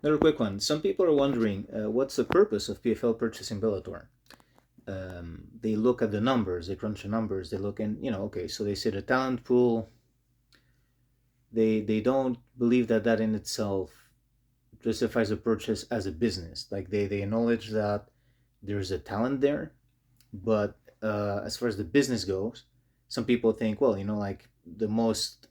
Another quick one. Some people are wondering what's the purpose of PFL purchasing Bellator. They look at the numbers, they crunch the numbers, they look and okay, so they see the talent pool. They don't believe that that in itself justifies a purchase as a business. Like they acknowledge that there's a talent there, but as far as the business goes, some people think, well, like the most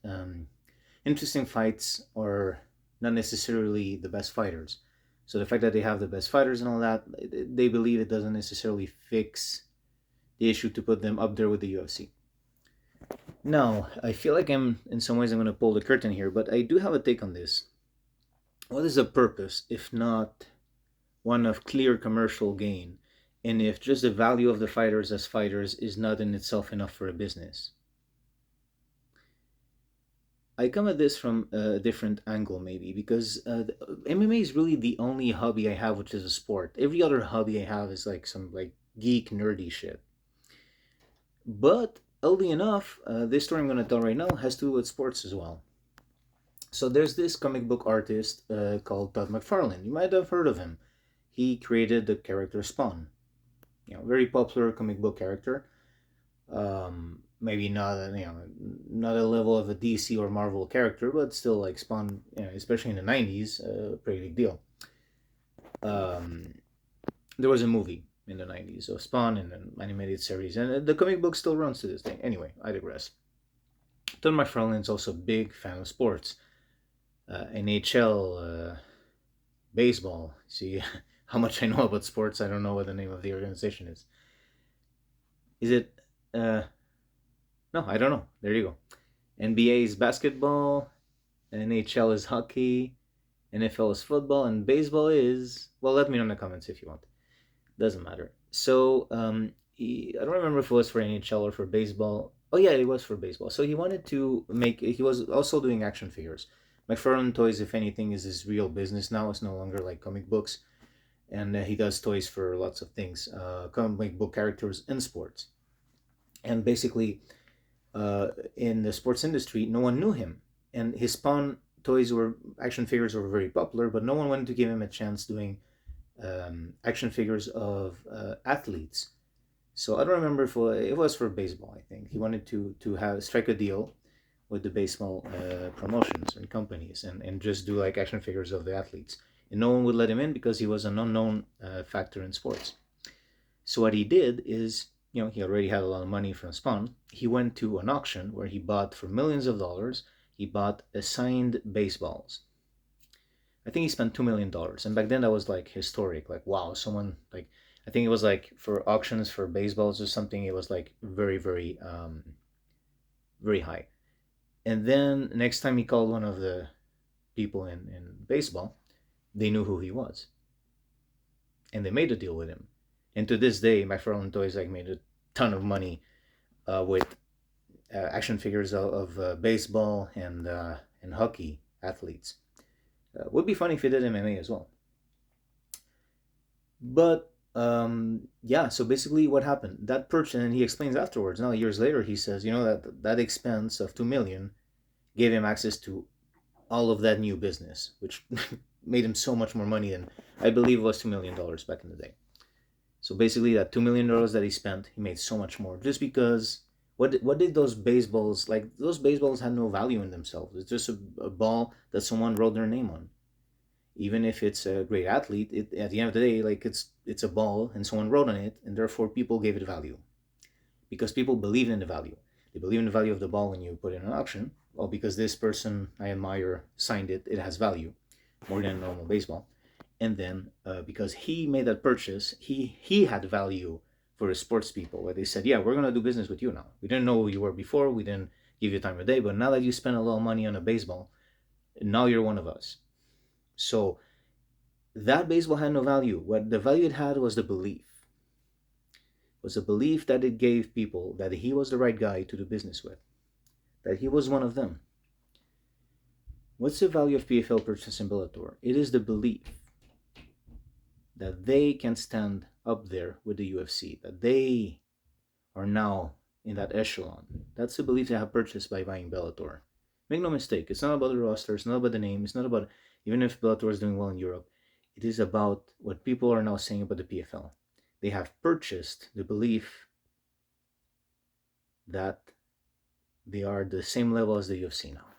interesting fights are not necessarily the best fighters. So the fact that they have the best fighters and all that, they believe it doesn't necessarily fix the issue to put them up there with the UFC. Now, I feel like in some ways, I'm going to pull the curtain here, but I do have a take on this. What is the purpose if not one of clear commercial gain? And if just the value of the fighters as fighters is not in itself enough for a business? I come at this from a different angle, maybe, because MMA is really the only hobby I have which is a sport. Every other hobby I have is like some like geek nerdy shit. But oddly enough, this story I'm going to tell right now has to do with sports as well. So there's this comic book artist called Todd McFarlane. You might have heard of him. He created the character Spawn. Very popular comic book character. Maybe not not a level of a DC or Marvel character, but still like Spawn, especially in the '90s, pretty big deal. There was a movie in the '90s of Spawn in an animated series, and the comic book still runs to this day. Anyway, I digress. Todd McFarlane is also a big fan of sports, NHL, baseball. See how much I know about sports. I don't know what the name of the organization is. Is it? No, I don't know. There you go. NBA is basketball, NHL is hockey, NFL is football, and baseball is, well, let me know in the comments if you want. Doesn't matter. So I don't remember if it was for NHL or for baseball. Oh yeah, it was for baseball. So he wanted to make. He was also doing action figures. McFarlane Toys, if anything, is his real business now. It's no longer like comic books, and he does toys for lots of things, comic book characters and sports. And basically, in the sports industry, no one knew him, and his Spawn toys were action figures were very popular, but no one wanted to give him a chance doing action figures of athletes. So I don't remember if it was for baseball. I think he wanted to have strike a deal with the baseball promotions and companies and just do like action figures of the athletes. And no one would let him in because he was an unknown factor in sports. So what he did is, he already had a lot of money from Spawn. He went to an auction where he bought for millions of dollars. He bought assigned baseballs. I think he spent $2 million, and back then that was like historic. Like wow, someone like I think it was like for auctions for baseballs or something. It was like very very very high. And then next time he called one of the people in baseball, they knew who he was, and they made a deal with him. And to this day, McFarlane Toys like made a ton of money with action figures of baseball and hockey athletes. Would be funny if he did MMA as well. But yeah, so basically what happened? That purchase, and he explains afterwards. Now years later, he says, that expense of 2 million gave him access to all of that new business, which made him so much more money than I believe it was $2 million back in the day. So basically, that $2 million that he spent, he made so much more just because. What did those baseballs like? Those baseballs had no value in themselves. It's just a ball that someone wrote their name on. Even if it's a great athlete, at the end of the day, like it's a ball and someone wrote on it, and therefore people gave it value because people believe in the value. They believe in the value of the ball when you put it in an auction. Well, because this person I admire signed it, it has value more than a normal baseball. And then because he made that purchase, he had value for the sports people, where they said, yeah, we're going to do business with you now. We didn't know who you were before. We didn't give you time of day. But now that you spent a little money on a baseball, now you're one of us. So that baseball had no value. What the value it had was the belief. Was the belief that it gave people that he was the right guy to do business with. That he was one of them. What's the value of PFL purchasing Bellator? It is the belief that they can stand up there with the UFC, that they are now in that echelon. That's the belief they have purchased by buying Bellator. Make no mistake, it's not about the roster, it's not about the name, it's not about even if Bellator is doing well in Europe, it is about what people are now saying about the PFL. They have purchased the belief that they are the same level as the UFC now.